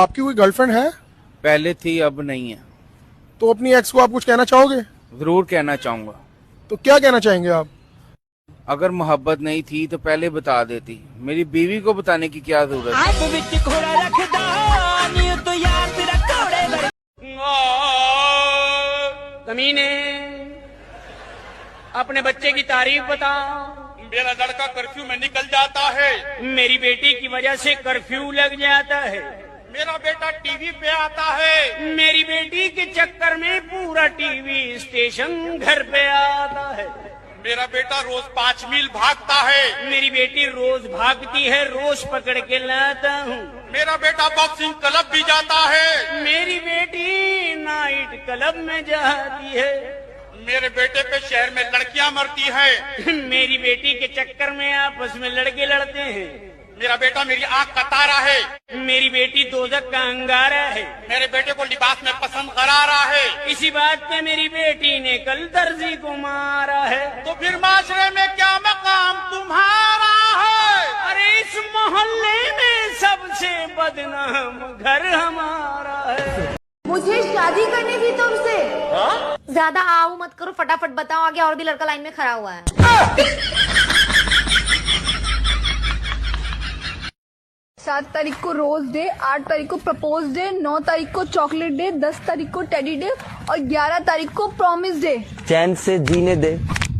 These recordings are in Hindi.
आपकी कोई गर्लफ्रेंड है? पहले थी, अब नहीं है। तो अपनी एक्स को आप कुछ कहना चाहोगे? जरूर कहना चाहूंगा। तो क्या कहना चाहेंगे आप? अगर मोहब्बत नहीं थी तो पहले बता देती। मेरी बीवी को बताने की क्या जरूरत है। कमीने, अपने बच्चे की तारीफ बता। मेरा लड़का कर्फ्यू में निकल जाता है। मेरी बेटी की वजह से कर्फ्यू लग जाता है। मेरा बेटा टीवी पे आता है। मेरी बेटी के चक्कर में पूरा टीवी स्टेशन घर पे आता है। मेरा बेटा रोज 5 मील भागता है। मेरी बेटी रोज भागती है, रोज पकड़ के लाता हूँ। मेरा बेटा बॉक्सिंग क्लब भी जाता है। मेरी बेटी नाइट क्लब में जाती है। मेरे बेटे पे शहर में लड़कियां मरती है। मेरी बेटी के चक्कर में आपस में लड़के लड़ते हैं। मेरा बेटा मेरी आंख का तारा है। मेरी बेटी दोजक का अंगारा है। मेरे बेटे को लिबास में पसंद करारा है। इसी बात पे मेरी बेटी ने कल दर्जी को मारा है। तो फिर माशरे में क्या मकाम तुम्हारा है? अरे इस मोहल्ले में सबसे बदनाम घर हमारा है। मुझे शादी करनी थी तुमसे। ज्यादा आओ मत करो, फटाफट बताओ, आगे और भी लड़का लाइन में खड़ा हुआ है। 7 तारीख को रोज डे, 8 तारीख को प्रपोज डे, 9 तारीख को चॉकलेट डे, 10 तारीख को टेडी डे और 11 तारीख को प्रॉमिस डे। चैन से जीने दे,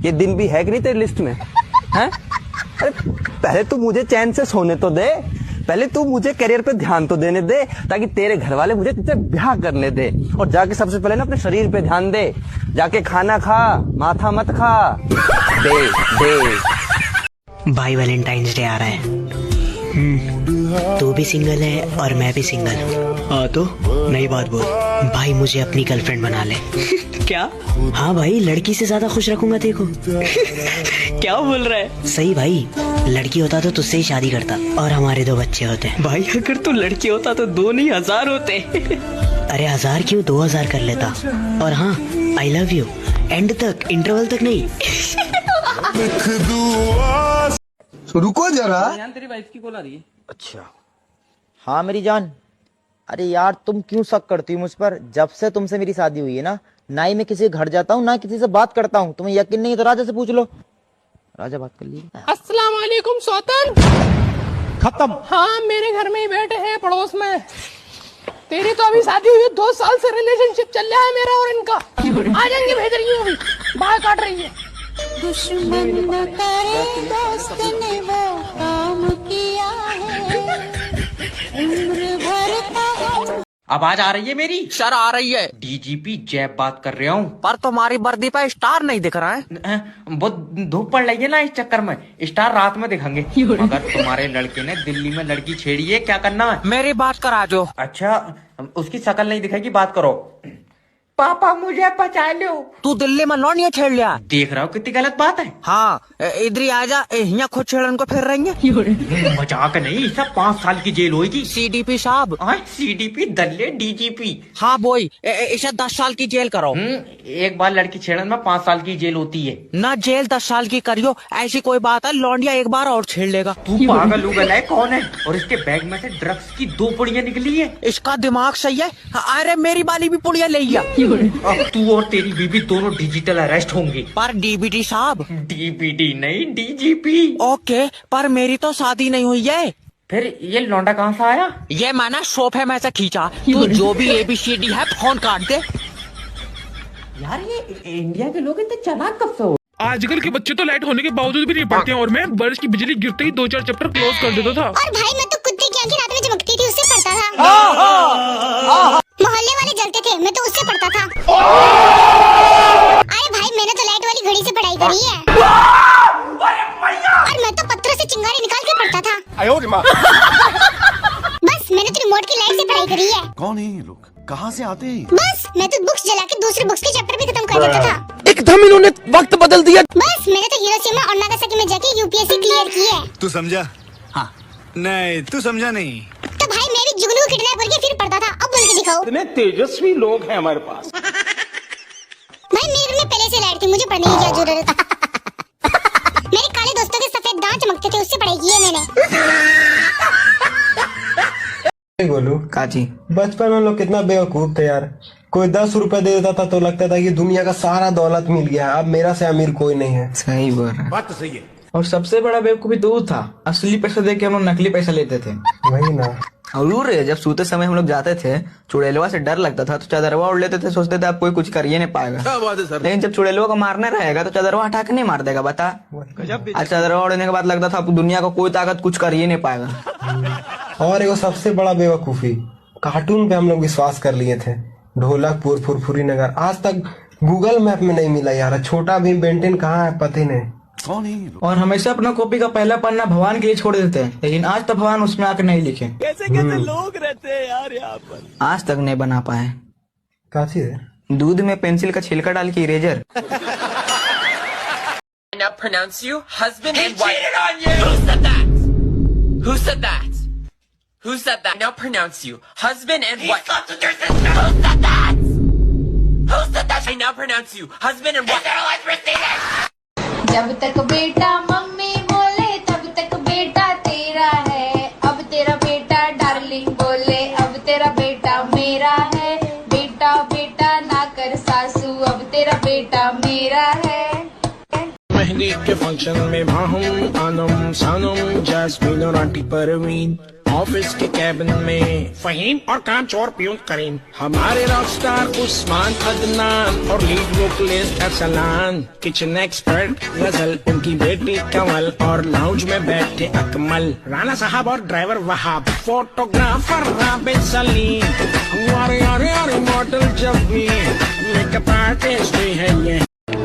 ये दिन भी है कि नहीं तेरी लिस्ट में? हैं? अरे पहले तू मुझे चैन से सोने तो दे, पहले तू मुझे करियर पे ध्यान तो देने दे, ताकि तेरे घर वाले मुझे तुझसे ब्याह करने दे। और जाके सबसे पहले ना अपने शरीर पे ध्यान दे, जाके खाना खा, माथा मत खा। दे दे। भाई वैलेंटाइंस डे आ रहा है। तू भी सिंगल है और मैं भी सिंगल हूँ। हाँ तो नई बात बोल। भाई मुझे अपनी गर्लफ्रेंड बना ले। क्या? हाँ भाई, लड़की से ज्यादा खुश रखूंगा देखो। क्या बोल रहा है? सही भाई, लड़की होता तो तुझसे ही शादी करता और हमारे 2 बच्चे होते। भाई अगर तू लड़की होता तो 2 नहीं 1000 होते। अरे 1000 क्यों, 2000 कर लेता। और हाँ, आई लव यू एंड तक, इंटरवल तक नहीं। रुको जरा। तेरी वाइफ की कॉल आ रही है। अच्छा हाँ मेरी जान। अरे यार तुम क्यों शक करती हो मुझ पर? जब से तुमसे मेरी शादी हुई है ना ही मैं किसी के घर जाता हूँ, ना किसी से बात करता हूँ। तुम्हें यकीन नहीं है तो राजा से पूछ लो। राजा बात कर ली। अस्सलाम वालेकुम सौतन। खत्म। हाँ मेरे घर में ही बैठे हैं पड़ोस में। तेरी तो अभी शादी हुई है, 2 साल से रिलेशनशिप चल रहा है मेरा और इनका। आ जाएंगे, भेज रही हूँ, अभी बाहर काट रही है। दुश्मन न करे दोस्त ने वो काम किया है, उम्र भर का। आवाज आ रही है मेरी? सर आ रही है। डीजीपी जैब बात कर रहा हूँ। पर तुम्हारी वर्दी पे स्टार नहीं दिख रहा है। वो धूप पड़ रही है ना, इस चक्कर में स्टार रात में दिखेंगे। अगर तुम्हारे लड़के ने दिल्ली में लड़की छेड़ी है, क्या करना है? मेरी बात करा जो। अच्छा, उसकी शक्ल नहीं दिखेगी, बात करो। पापा मुझे बचा लो। तू दिल्ली में लौंडिया छेड़ लिया। देख रहा हूँ कितनी गलत बात है। हाँ इधर ही आ जा, यहाँ खुद छेड़न को फिर रही है। मजाक नहीं, सब 5 साल की जेल होगी। सीडीपी साहब। सीडीपी दल्ले डीजीपी। हाँ बोई, इसे 10 साल की जेल करो। एक बार लड़की छेड़न में 5 साल की जेल होती है ना। जेल 10 साल की करियो, ऐसी कोई बात है? लौंडिया एक बार और छेड़ लेगा। तू पागल उगल है? कौन है? और इसके बैग में से ड्रग्स की 2 पुड़ियाँ निकली है। इसका दिमाग सही है। अरे मेरी वाली भी पुड़िया ले लिया। अब तू और तेरी बीबी दोनों डिजिटल अरेस्ट होंगे। पर डीबीटी साहब। डीबीटी नहीं, डीजीपी। ओके, पर मेरी तो शादी नहीं हुई है। फिर ये लौंडा कहाँ से आया? ये मैंने सोफे में से खींचा। तू जो भी ABCD है फोन काट दे। यार ये इंडिया के लोग इतने चालाक कब से हो? आजकल के बच्चे तो लाइट होने के बावजूद भी नहीं पढ़ते हैं, और मैं बारिश की बिजली गिरते ही 2-4 चैप्टर क्लोज कर देता था। और भाई मैं तो कुत्ते की आंखें रात में चमकती थी, उससे पढ़ता था। मोहल्ले वाले जलते थे, मैं तो उससे पढ़ता था। अरे भाई मैंने तो लाइट वाली घड़ी से पढ़ाई करी है। और मैं तो पत्थरों से चिंगारी निकाल के पढ़ता था। बस मैंने तो रिमोट की लाइट से पढ़ाई करी है। कौन है ये लोग? कहाँ से आते हैं? बस मैं तो बुक्स जला के दूसरे बुक्स के चैप्टर भी खत्म कर देता था। एकदम इन्होंने वक्त बदल दिया। बस मैंने तो हिरोशिमा और नागासाकी में जाके यूपीएससी क्लियर की है। तू समझा? हाँ। नहीं तू समझा नहीं। तो भाई मैं भी जुगनू को किडनैप करके फिर पढ़ता था। अब बोल के दिखाओ। इतने तेजस्वी लोग हैं हमारे पास। भाई मेरे में पहले से लाइट थी, मुझे पढ़ने की क्या जरूरत है। मेरे काले दोस्तों के सफेद दांत चमकते थे, उससे पढ़ाई की है मैंने। बोलू काची बचपन में हम लोग कितना बेवकूफ थे यार। कोई 10 रुपए दे देता था तो लगता था कि दुनिया का सारा दौलत मिल गया। अब मेरा से अमीर कोई नहीं है। सही बोल रहा है। बात तो सही है। और सबसे बड़ा बेवकूफी तो वो था, असली पैसा दे के हम लोग नकली पैसा लेते थे। वही ना। और जब सोते समय हम लोग जाते थे, चुड़ैलवा से डर लगता था तो चादरवा उड़ लेते थे, सोचते थे अब कोई कुछ करिए नहीं पाएगा। क्या बात है सर। लेकिन जब चुड़ैलवा को मारना रहेगा तो चादरवा हटा के नहीं मार देगा, बता। आज चादरवा उड़ने के बाद लगता था अब दुनिया को कोई ताकत कुछ करिए नहीं पाएगा। और एगो सबसे बड़ा बेवकूफी, कार्टून पे हम लोग विश्वास कर लिए थे। ढोलकपुर, फुरफुरी नगर, आज तक गूगल मैप में नहीं मिला यार। छोटा भीम, बेंटेन कहाँ है पता ही नहीं। कौन है ये लोग? और हमेशा अपना कॉपी का पहला पन्ना भगवान के लिए छोड़ देते हैं, लेकिन आज तक भगवान उसमें आके नहीं लिखे। कैसे कैसे लोग रहते हैं यार यहाँ पर। आज तक नहीं बना पाए। क्या चीज है? दूध में पेंसिल का छिलका डाल के eraser. Now pronounce you husband and wife. He cheated on you! Who said that? Who said that? Who said that? Now pronounce you husband and wife. He slept with your sister! Who said that? Who said that? I now pronounce you husband and wife. Is there a life proceeding? जब तक बेटा मम्मी बोले तब तक बेटा तेरा है, अब तेरा बेटा डार्लिंग बोले अब तेरा बेटा मेरा है। बेटा बेटा ना कर सासू, अब तेरा बेटा मेरा है। मेहंदी के फंक्शन में भाहम आनम सानम जैस्मीन और आंटी परवीन, ऑफिस के कैबिन में फहीम और कांचोर प्यून करीम, हमारे रॉकस्टार उस्मान अदनान और lead vocalist Arsalan, kitchen expert गजल उनकी बेटी कमल और लाउंज में बैठे अकमल, राणा साहब और ड्राइवर वहाब, फोटोग्राफर राबिद सलीम, हमारे यारे मॉडल जब भी मेकअप आर्टिस्ट भी है ये।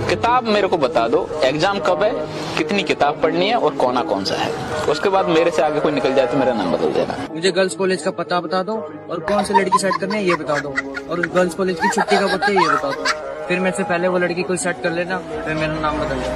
किताब मेरे को बता दो, एग्जाम कब है, कितनी किताब पढ़नी है और कौन सा है। उसके बाद मेरे से आगे कोई निकल जाए तो मेरा नाम बदल देना। मुझे गर्ल्स कॉलेज का पता बता दो और कौन सी लड़की सेट करनी है ये बता दो, और उस गर्ल्स कॉलेज की छुट्टी का वक्त है ये बता दो। फिर मेरे से पहले वो लड़की कोई सेट कर लेना, फिर मेरा नाम बदल देना।